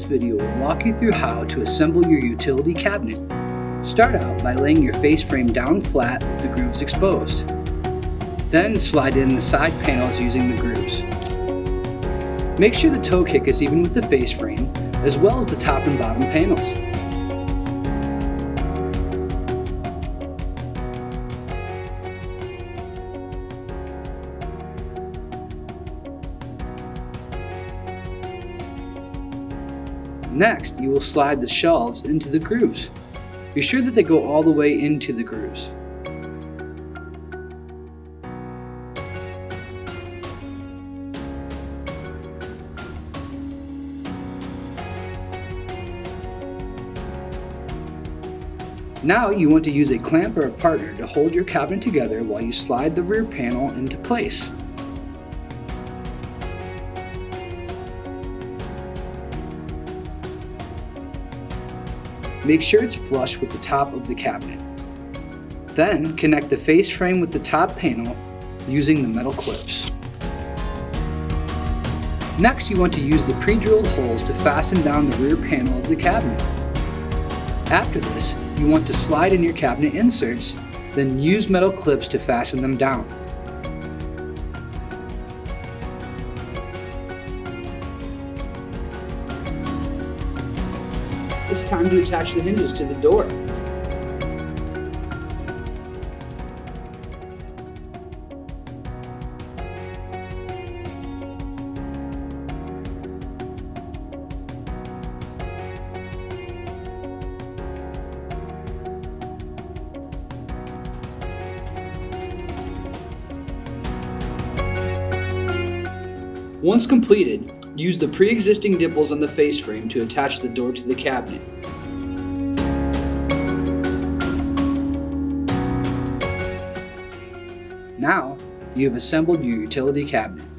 next video will walk you through how to assemble your utility cabinet. Start out by laying your face frame down flat with the grooves exposed. Then slide in the side panels using the grooves. Make sure the toe kick is even with the face frame, as well as the top and bottom panels. Next, you will slide the shelves into the grooves. Be sure that they go all the way into the grooves. Now you want to use a clamp or a partner to hold your cabinet together while you slide the rear panel into place. Make sure it's flush with the top of the cabinet. Then connect the face frame with the top panel using the metal clips. Next, you want to use the pre-drilled holes to fasten down the rear panel of the cabinet. After this, you want to slide in your cabinet inserts, then use metal clips to fasten them down. It's time to attach the hinges to the door. Once completed, use the pre-existing dimples on the face frame to attach the door to the cabinet. Now, you have assembled your utility cabinet.